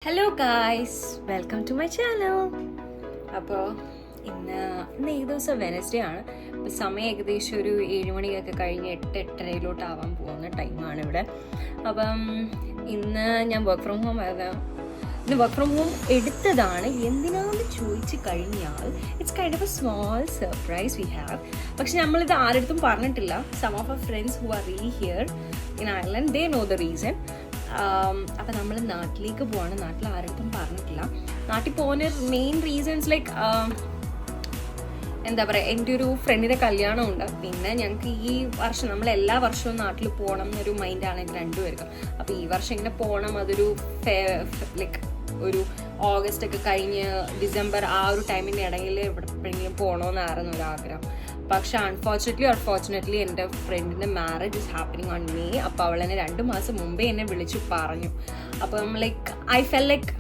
Hello guys, welcome to my channel. അപ്പോൾ ഇന്ന് ഏത് ദിവസം വെനസ്ഡേ ആണ്. ഇപ്പോൾ സമയം ഏകദേശം ഒരു 7 മണിയൊക്കെ കഴിഞ്ഞ് 8-8:30 പോകുന്ന ടൈമാണ് ഇവിടെ. അപ്പം ഇന്ന് ഞാൻ വർക്ക് ഫ്രം ഹോം എടുത്തതാണ്. എന്തിനാണെന്ന് ചോദിച്ചു കഴിഞ്ഞാൽ it's kind of a small surprise we have. പക്ഷെ നമ്മളിത് ആരുടെ പറഞ്ഞിട്ടില്ല. Some of our friends who are here in Ireland, they know the reason. അപ്പം നമ്മൾ നാട്ടിലേക്ക് പോവാണ്. നാട്ടിൽ ആരുടെ പറഞ്ഞിട്ടില്ല. നാട്ടിൽ പോകുന്ന മെയിൻ റീസൺസ് ലൈക്ക് എന്താ പറയുക, എൻ്റെ ഒരു ഫ്രണ്ടിൻ്റെ കല്യാണമുണ്ട്. പിന്നെ ഞങ്ങൾക്ക് ഈ വർഷം നമ്മൾ എല്ലാ വർഷവും നാട്ടിൽ പോകണം എന്നൊരു മൈൻഡാണ് എനിക്ക് രണ്ടുപേർക്കും. അപ്പോൾ ഈ വർഷം ഇങ്ങനെ പോകണം, അതൊരു ലൈക്ക് ഒരു ഓഗസ്റ്റ് ഒക്കെ കഴിഞ്ഞ് ഡിസംബർ ആ ഒരു ടൈമിൻ്റെ ഇടയിൽ എവിടെയെങ്കിലും പോകണമെന്നായിരുന്നു ഒരാഗ്രഹം. പക്ഷെ അൺഫോർച്ചുനേറ്റ്ലി എൻ്റെ ഫ്രണ്ടിൻ്റെ marriage is happening on may. അപ്പോൾ അവൾ എന്നെ 2 മാസം മുമ്പേ എന്നെ വിളിച്ചു പറഞ്ഞു. അപ്പം like I feel like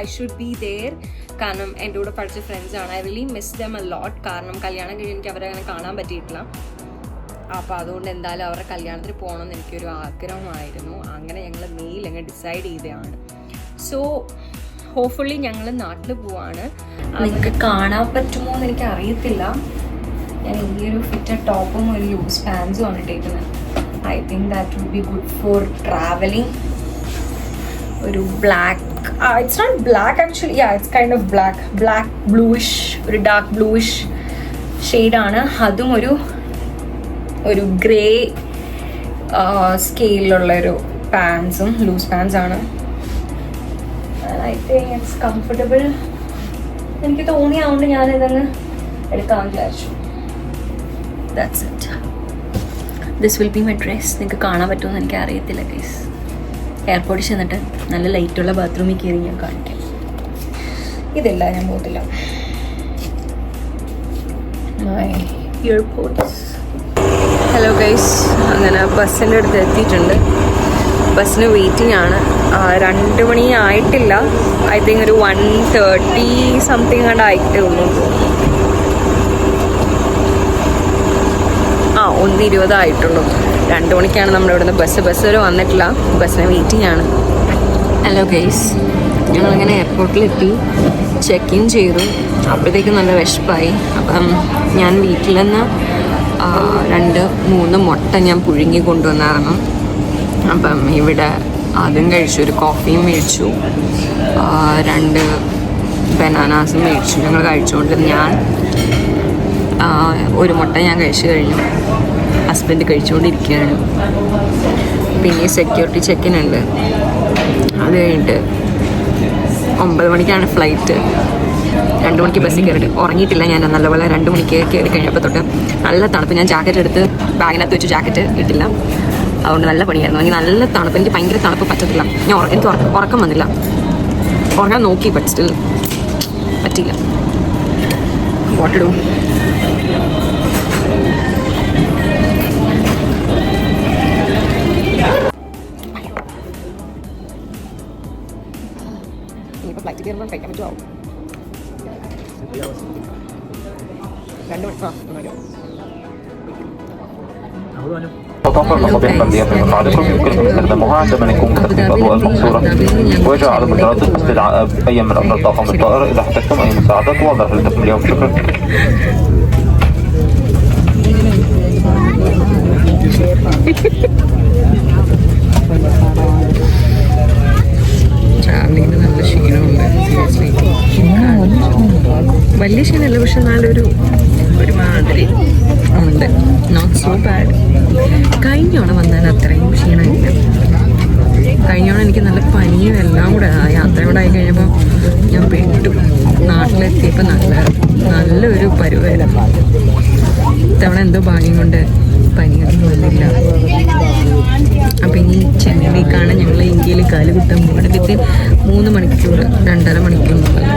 I should be there. കാരണം എൻ്റെ കൂടെ പഠിച്ച ഫ്രണ്ട്സാണ്. I really miss them a lot. കാരണം കല്യാണം കഴിഞ്ഞ് എനിക്ക് അവരെ അങ്ങനെ കാണാൻ പറ്റിയിട്ടില്ല. അപ്പോൾ അതുകൊണ്ട് എന്തായാലും അവരുടെ കല്യാണത്തിന് പോകണമെന്ന് എനിക്കൊരു ആഗ്രഹമായിരുന്നു. അങ്ങനെ ഞങ്ങൾ മെയിൽ അങ്ങ് ഡിസൈഡ് ചെയ്തതാണ്. സോ ഹോപ്പ്ഫുള്ളി ഞങ്ങൾ നാട്ടിൽ പോവാണ്. നിങ്ങൾക്ക് കാണാൻ പറ്റുമോ എന്ന് എനിക്ക് അറിയത്തില്ല. ഞാൻ ഈ ഒരു ഫിറ്റഡ് ടോപ്പും ഒരു ലൂസ് പാൻസും ആണ് ഇട്ടേക്കുന്നത്. I think that would be good for traveling. ഒരു black, it's not black actually, it's kind of black bluish, ഒരു ഡാർക്ക് ബ്ലൂയിഷ് ഷെയ്ഡാണ്. അതും ഒരു ഗ്രേ സ്കെയിലുള്ളൊരു പാൻസും, ലൂസ് പാൻസാണ്. I think it's comfortable. എനിക്ക് തോന്നിയാവുകൊണ്ട് ഞാനിതങ്ങ് എടുക്കാമെന്ന് വിചാരിച്ചു. That's it. This will be my dress. നിങ്ങൾക്ക് കാണാൻ പറ്റുമെന്ന് എനിക്ക് അറിയത്തില്ല ഗൈസ്. എയർപോർട്ടിൽ ചെന്നിട്ട് നല്ല ലൈറ്റുള്ള ബാത്റൂമിൽ കയറി ഞാൻ കാണിക്കാം. ഇതില്ല, ഞാൻ പോകത്തില്ല. മൈ ഇയർപോർട്സ്. ഹലോ ഗൈസ്, അങ്ങനെ ബസ്സിൻ്റെ അടുത്ത് എത്തിയിട്ടുണ്ട്. ബസ്സിന് വെയിറ്റിംഗ് ആണ്. 2 മണി ആയിട്ടില്ല. ഐ തിങ്ക് ഒരു 1:30 സംതിങ് കണ്ട് ആയിട്ടേ ഉള്ളൂ. 1:20 ആയിട്ടുള്ളൂ. 2 മണിക്കാണ് നമ്മളിവിടുന്ന് ബസ് വരെ വന്നിട്ടില്ല. ബസ്സിന് വെയിറ്റിംഗ് ആണ്. ഹലോ ഗൈസ്, ഞങ്ങളിങ്ങനെ എയർപോർട്ടിലെത്തി, ചെക്ക് ഇൻ ചെയ്തു. അപ്പോഴത്തേക്കും നല്ല വിശപ്പായി. അപ്പം ഞാൻ വീട്ടിൽ നിന്ന് 2-3 മുട്ട ഞാൻ പുഴുങ്ങി കൊണ്ടുവന്നായിരുന്നു. അപ്പം ഇവിടെ അതും കഴിച്ചു, ഒരു കോഫിയും മേടിച്ചു, 2 ബനാനാസും മേടിച്ചു. ഞങ്ങൾ കഴിച്ചുകൊണ്ട് ഒരു മുട്ട ഞാൻ കഴിച്ചു കഴിഞ്ഞു. ഹസ്ബൻഡ് കഴിച്ചുകൊണ്ടിരിക്കുകയാണ്. പിന്നെ സെക്യൂരിറ്റി ചെക്കിനുണ്ട്. അത് കഴിഞ്ഞിട്ട് 9 മണിക്കാണ് ഫ്ലൈറ്റ്. 2 മണിക്ക് ബസ്സിൽ കയറിയിട്ട് ഉറങ്ങിയിട്ടില്ല ഞാൻ. നല്ലപോലെ 2 മണിക്ക് കയറി കഴിഞ്ഞപ്പോൾ തൊട്ട് നല്ല തണുപ്പ്. ഞാൻ ജാക്കറ്റ് എടുത്ത് ബാഗിനകത്ത് വെച്ച് ജാക്കറ്റ് ഇട്ടില്ല. അതുകൊണ്ട് നല്ല പണിയായിരുന്നു. എനിക്ക് നല്ല തണുപ്പ്, എനിക്ക് ഭയങ്കര തണുപ്പ് പറ്റത്തില്ല. എനിക്ക് ഉറക്കം വന്നില്ല. ഉറങ്ങാൻ നോക്കി, ബട്ട് സ്റ്റിൽ പറ്റിയില്ല. വാട്ടിടും. ഇനിയിപ്പോൾ ഫ്ലൈറ്റ് കയറുമ്പോൾ കഴിക്കാൻ പറ്റുമോ? 2 മണി. تطرق بأحمدية متعلقة يمكن استخدامها عندما يكون بتخفيف الأضواء المقصورة ويجعل مجرد استدعاء أي من أفراد طاقم الطائرة. إذا احتجتم أي مساعدات واضح لكم اليوم. شكرا. ട്രാവലിങ്ങിന് നല്ല ക്ഷീണമുണ്ട്. വലിയ ക്ഷീണമല്ല, പക്ഷെ നല്ലൊരു മാതിരി ഉണ്ട്. Not so bad. കഴിഞ്ഞോണം വന്നാൽ അത്രയും ക്ഷീണമില്ല. കഴിഞ്ഞോണം എനിക്ക് നല്ല പനിയും എല്ലാം കൂടെ. യാത്ര കൂടെ ആയി കഴിഞ്ഞപ്പോൾ ഞാൻ പെട്ടു. നാട്ടിലെത്തിയപ്പോൾ നല്ലൊരു പരുവായിരുന്നു. ഇത്തവണ എന്തോ ഭാഗ്യം കൊണ്ട് പനിയൊന്നും വന്നില്ല. അപ്പം ഇനി ചെന്നൈക്കാണ് ഞങ്ങൾ ഇന്ത്യയിൽ കാല് കുത്താൻ പോകുന്നത്. വിത്തിൻ 3 മണിക്കൂർ 2.5 മണിക്കൂർ എന്നുള്ളത്.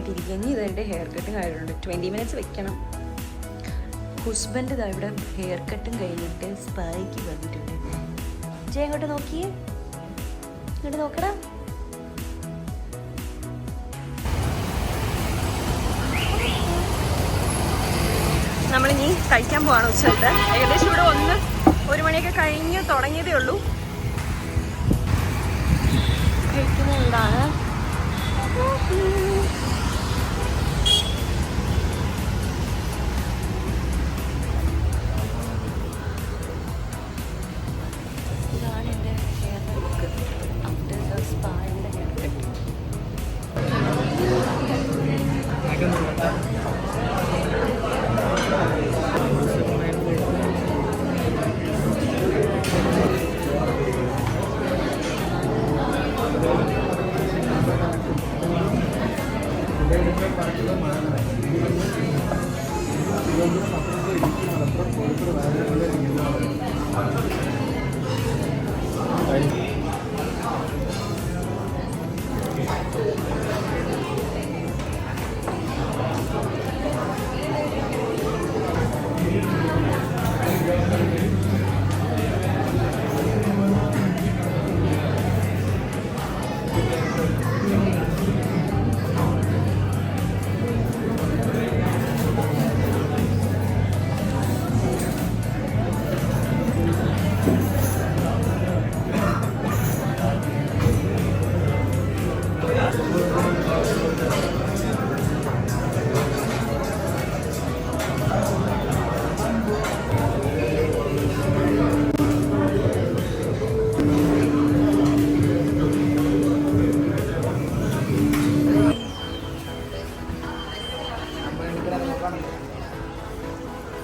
കഴിഞ്ഞിട്ടിരിക്കുക. ഇനി ഇതെൻ്റെ ഹെയർ കട്ടും കഴിഞ്ഞിട്ടുണ്ട്. 20 minutes വെക്കണം. ഹസ്ബൻഡ് ഇതാ ഇവിടെ ഹെയർ കട്ടും കഴിഞ്ഞിട്ട് സ്പായ്ക്ക് വന്നിട്ടുണ്ട്. ജയ ഇങ്ങോട്ട് നോക്കിയേ, ഇങ്ങോട്ട് നോക്കടാ. നമ്മളിനി കഴിക്കാൻ പോവാണ് ഉച്ചത്തെ. ഏകദേശം ഇവിടെ 1 മണിയൊക്കെ കഴിഞ്ഞ് തുടങ്ങിയതേ ഉള്ളൂ. കഴിക്കുന്നതാണ്. ഇതാണ് എൻ്റെ ഹെയർ ലുക്ക് ആഫ്റ്റർ ദ സ്പായുടെ ഹെയർ കട്ട്.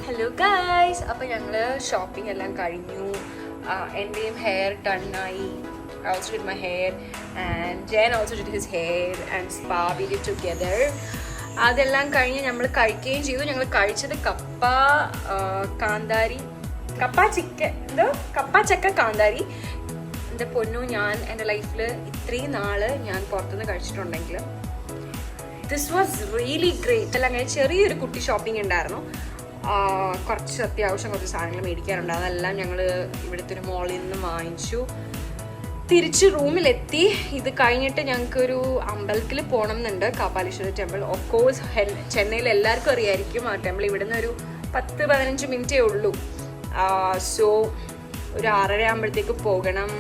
ഹലോ ഗൈസ്, അപ്പോൾ ഞങ്ങൾ ഷോപ്പിംഗ് എല്ലാം കഴിഞ്ഞു. എൻ്റെയും ഹെയർ ഡണ്ണായി. I also did my hair and Jen also did his hair and spa we did together. അതെല്ലാം കഴിഞ്ഞ് നമ്മൾ കഴിക്കുകയും ചെയ്തു. ഞങ്ങൾ കഴിച്ചത് കപ്പ ചക്ക കാന്താരി. എൻ്റെ പൊന്നു, ഞാൻ എൻ്റെ ലൈഫിൽ ഇത്രയും നാള് ഞാൻ പുറത്തുനിന്ന് കഴിച്ചിട്ടുണ്ടെങ്കിൽ ദിസ് വാസ് റിയലി ഗ്രേറ്റ്. അല്ല, അങ്ങനെ ചെറിയൊരു കുട്ടി ഷോപ്പിംഗ് ഉണ്ടായിരുന്നു. അത്യാവശ്യം കുറച്ച് സാധനങ്ങൾ മേടിക്കാറുണ്ട്. അതെല്ലാം ഞങ്ങൾ ഇവിടുത്തെ ഒരു മോളിൽ നിന്ന് വാങ്ങിച്ചു. തിരിച്ച് റൂമിലെത്തി. ഇത് കഴിഞ്ഞിട്ട് ഞങ്ങൾക്കൊരു അമ്പലത്തിൽ പോകണം എന്നുണ്ട്, കാപ്പാലീശ്വര ടെമ്പിൾ. ഓഫ് കോഴ്സ് ചെന്നൈയിൽ എല്ലാവർക്കും അറിയായിരിക്കും ആ ടെമ്പിൾ. ഇവിടുന്ന് ഒരു 10-15 മിനിറ്റേ ഉള്ളൂ. സോ ഒരു 6:30 ആകുമ്പോഴത്തേക്ക് പോകണം.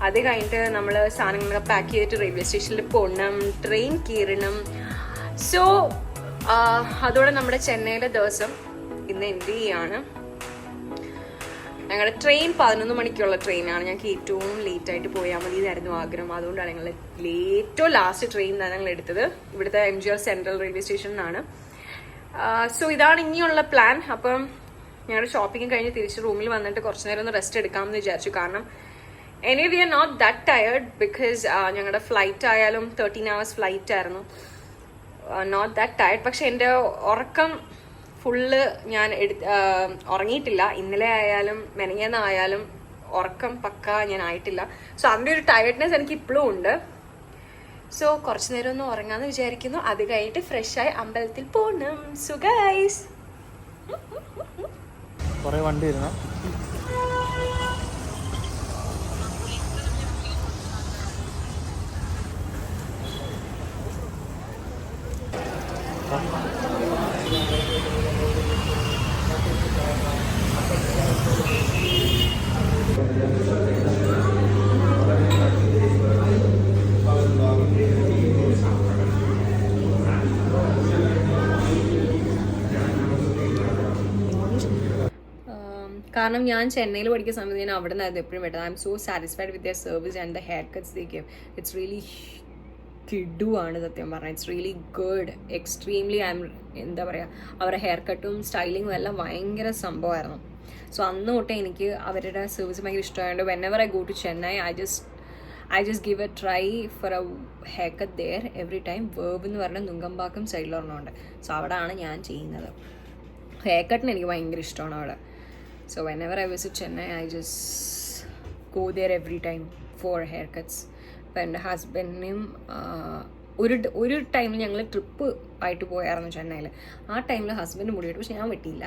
അത് കഴിഞ്ഞിട്ട് നമ്മൾ സാധനങ്ങളൊക്കെ പാക്ക് ചെയ്തിട്ട് റെയിൽവേ സ്റ്റേഷനിൽ പോകണം, ട്രെയിൻ കയറണം. സോ അതോടെ നമ്മുടെ ചെന്നൈയിലെ ദിവസം ഇന്ന് എൻഡ് ചെയ്യാണ്. ഞങ്ങളുടെ ട്രെയിൻ 11 മണിക്കുള്ള ട്രെയിനാണ്. ഞങ്ങൾക്ക് ഏറ്റവും ലേറ്റായിട്ട് പോയാൽ മതി എന്നായിരുന്നു ആഗ്രഹം. അതുകൊണ്ടാണ് ഞങ്ങൾ ഏറ്റവും ലാസ്റ്റ് ട്രെയിൻ ഞങ്ങൾ എടുത്തത്. ഇവിടുത്തെ MGR സെൻട്രൽ റെയിൽവേ സ്റ്റേഷനിലാണ്. സോ ഇതാണ് ഇനിയുള്ള പ്ലാൻ. അപ്പം ഞങ്ങളുടെ ഷോപ്പിംഗ് കഴിഞ്ഞ് തിരിച്ച് റൂമിൽ വന്നിട്ട് കുറച്ച് നേരം ഒന്ന് റെസ്റ്റ് എടുക്കാമെന്ന് വിചാരിച്ചു. കാരണം anyway we are not that tired because ഞങ്ങളുടെ ഫ്ലൈറ്റ് ആയാലും 13 hours ഫ്ലൈറ്റ് ആയിരുന്നു. Not that tired. പക്ഷെ എൻ്റെ ഉറക്കം ഫുള്ള് ഞാൻ ഉറങ്ങിയിട്ടില്ല. ഇന്നലെ ആയാലും മെനങ്ങാന്നായാലും ഉറക്കം പക്ക ഞാൻ ആയിട്ടില്ല. സോ അതിൻ്റെ ഒരു ടയർഡ്നെസ് എനിക്ക് ഇപ്പോഴും ഉണ്ട്. സോ കുറച്ച് നേരം ഒന്ന് ഉറങ്ങാമെന്ന് വിചാരിക്കുന്നു. അത് കഴിഞ്ഞിട്ട് ഫ്രഷായി അമ്പലത്തിൽ പോകണം. സോ ഗൈസ്, കുറേ വണ്ടി ഇരുന്നു. കാരണം ഞാൻ ചെന്നൈയിൽ പഠിക്കുന്ന സമയത്ത് ഞാൻ അവിടെ നിന്നായിരുന്നു എപ്പോഴും വേണ്ടത്. I'm so satisfied with their service and the hair cuts they give. It's really കിഡുവാണ് സത്യം പറഞ്ഞാൽ. It's really good. എക്സ്ട്രീംലി എന്താ പറയുക, അവരുടെ ഹെയർ കട്ടും സ്റ്റൈലിങ്ങും എല്ലാം ഭയങ്കര സംഭവമായിരുന്നു. സോ അന്ന് തൊട്ടേ എനിക്ക് അവരുടെ സർവീസ് ഭയങ്കര ഇഷ്ടമായതുകൊണ്ട് whenever I go to Chennai I just give a try for a haircut there every time. Verb എന്ന് പറഞ്ഞാൽ നുങ്കമ്പാക്കം സൈഡിൽ ഒരെണ്ണമുണ്ട്. സോ അവിടെയാണ് ഞാൻ ചെയ്യുന്നത്. ഹെയർ കട്ടിന് എനിക്ക് ഭയങ്കര ഇഷ്ടമാണ് അവിടെ. So whenever I visit Chennai, I just go there every time for haircuts. അപ്പോൾ എൻ്റെ ഹസ്ബൻഡിനും ഒരു ടൈമിൽ ഞങ്ങൾ ട്രിപ്പ് ആയിട്ട് പോയായിരുന്നു ചെന്നൈയിൽ. ആ ടൈമിൽ ഹസ്ബൻഡ് മുടി വെട്ടി, പക്ഷെ ഞാൻ വെട്ടിയില്ല.